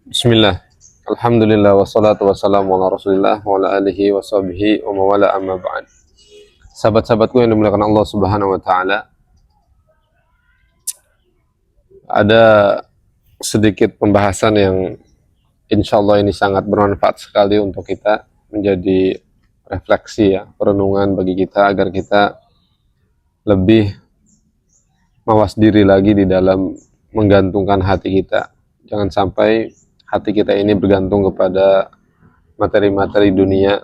Bismillah. Alhamdulillah wassalatu wassalamu ala Rasulillah wa ala alihi wa sahbihi wa mawala amma ba'd. Sahabat-sahabatku yang dimuliakan Allah Subhanahu wa taala, ada sedikit pembahasan yang insyaallah ini sangat bermanfaat sekali untuk kita, menjadi refleksi ya, perenungan bagi kita agar kita lebih mawas diri lagi di dalam menggantungkan hati kita. Jangan sampai hati kita ini bergantung kepada materi-materi dunia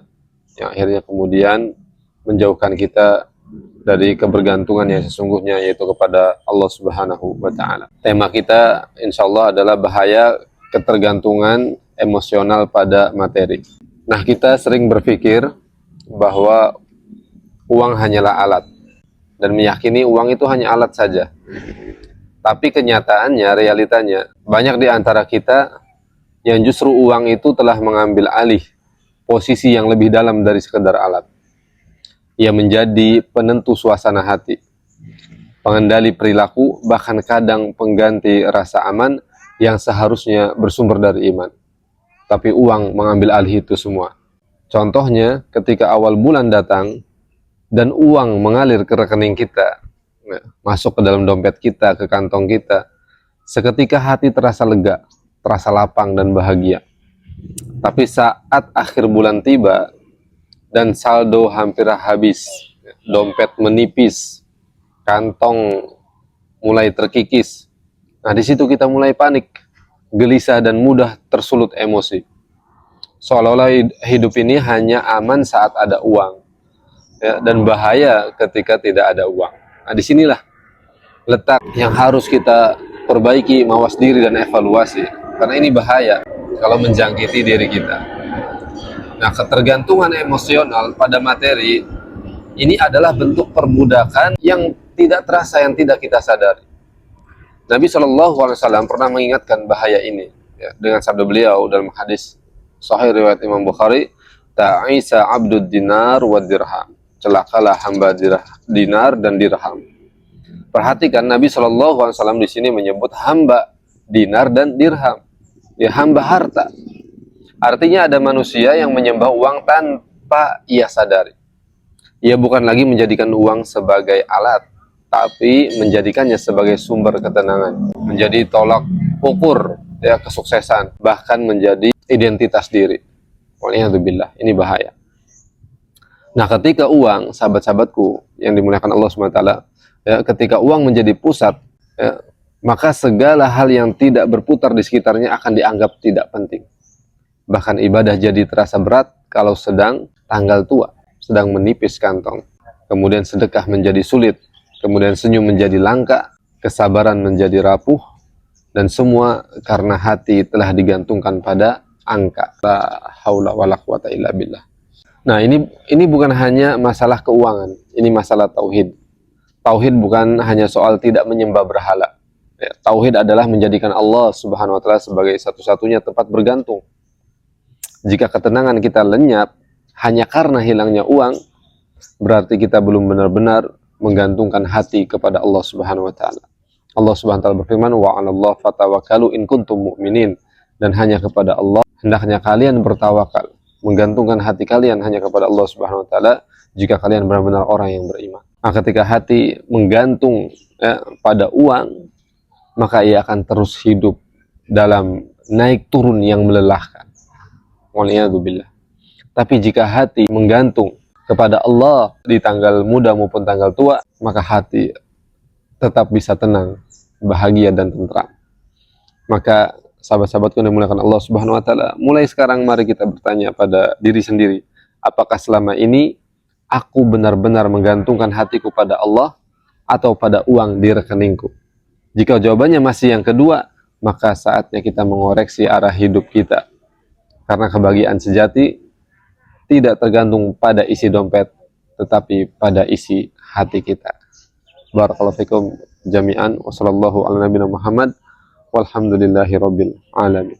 yang akhirnya kemudian menjauhkan kita dari kebergantungan yang sesungguhnya, yaitu kepada Allah Subhanahu wa taala. Tema kita insyaallah adalah bahaya ketergantungan emosional pada materi. Nah, kita sering berpikir bahwa uang hanyalah alat dan meyakini uang itu hanya alat saja. Tapi kenyataannya, realitanya, banyak di antara kita yang justru uang itu telah mengambil alih posisi yang lebih dalam dari sekedar alat. Ia menjadi penentu suasana hati, pengendali perilaku, bahkan kadang pengganti rasa aman yang seharusnya bersumber dari iman. Tapi uang mengambil alih itu semua. Contohnya, ketika awal bulan datang dan uang mengalir ke rekening kita, masuk ke dalam dompet kita, ke kantong kita, seketika hati terasa lega, terasa lapang dan bahagia. Tapi saat akhir bulan tiba dan saldo hampir habis, dompet menipis, kantong mulai terkikis, nah di situ kita mulai panik, gelisah dan mudah tersulut emosi. Seolah-olah hidup ini hanya aman saat ada uang, ya, dan bahaya ketika tidak ada uang. Nah, disinilah letak yang harus kita perbaiki, mawas diri dan evaluasi, karena ini bahaya kalau menjangkiti diri kita. Nah, ketergantungan emosional pada materi ini adalah bentuk perbudakan yang tidak terasa, yang tidak kita sadari. Nabi SAW pernah mengingatkan bahaya ini ya, dengan sabda beliau dalam hadis sahih riwayat Imam Bukhari, ta'isa abdud dinar wa dirham, celakalah hamba dinar dan dirham. Perhatikan, Nabi SAW di sini menyebut hamba dinar dan dirham, ya, hamba harta. Artinya ada manusia yang menyembah uang tanpa ia sadari. Ia bukan lagi menjadikan uang sebagai alat, tapi menjadikannya sebagai sumber ketenangan, menjadi tolak ukur ya kesuksesan, bahkan menjadi identitas diri. Waliyadzubillah, ini bahaya. Nah, ketika uang, sahabat-sahabatku yang dimuliakan Allah SWT, ya, ketika uang menjadi pusat, ya, maka segala hal yang tidak berputar di sekitarnya akan dianggap tidak penting. Bahkan ibadah jadi terasa berat kalau sedang tanggal tua, sedang menipis kantong. Kemudian sedekah menjadi sulit, kemudian senyum menjadi langka, kesabaran menjadi rapuh, dan semua karena hati telah digantungkan pada angka. La haula wala quwata illa billah. Nah, ini bukan hanya masalah keuangan, ini masalah tauhid. Tauhid bukan hanya soal tidak menyembah berhala. Ya, tauhid adalah menjadikan Allah Subhanahu wa taala sebagai satu-satunya tempat bergantung. Jika ketenangan kita lenyap hanya karena hilangnya uang, berarti kita belum benar-benar menggantungkan hati kepada Allah Subhanahu wa taala. Allah Subhanahu wa taala berfirman, wa 'alallahi fatawakkalu in kuntum mu'minin, dan hanya kepada Allah hendaknya kalian bertawakal, menggantungkan hati kalian hanya kepada Allah Subhanahu wa taala jika kalian benar-benar orang yang beriman. Nah, ketika hati menggantung ya, pada uang, maka ia akan terus hidup dalam naik turun yang melelahkan. Waliyadzubillah. Tapi jika hati menggantung kepada Allah di tanggal muda maupun tanggal tua, maka hati tetap bisa tenang, bahagia dan tentram. Maka sahabat-sahabatku yang dimuliakan Allah Subhanahu wa taala, mulai sekarang mari kita bertanya pada diri sendiri, apakah selama ini aku benar-benar menggantungkan hatiku pada Allah atau pada uang di rekeningku? Jika jawabannya masih yang kedua, maka saatnya kita mengoreksi arah hidup kita. Karena kebahagiaan sejati tidak tergantung pada isi dompet, tetapi pada isi hati kita. Barakallahu fikum jami'an. Wassallallahu ala nabiyina Muhammad. Walhamdulillahi rabbil alamin.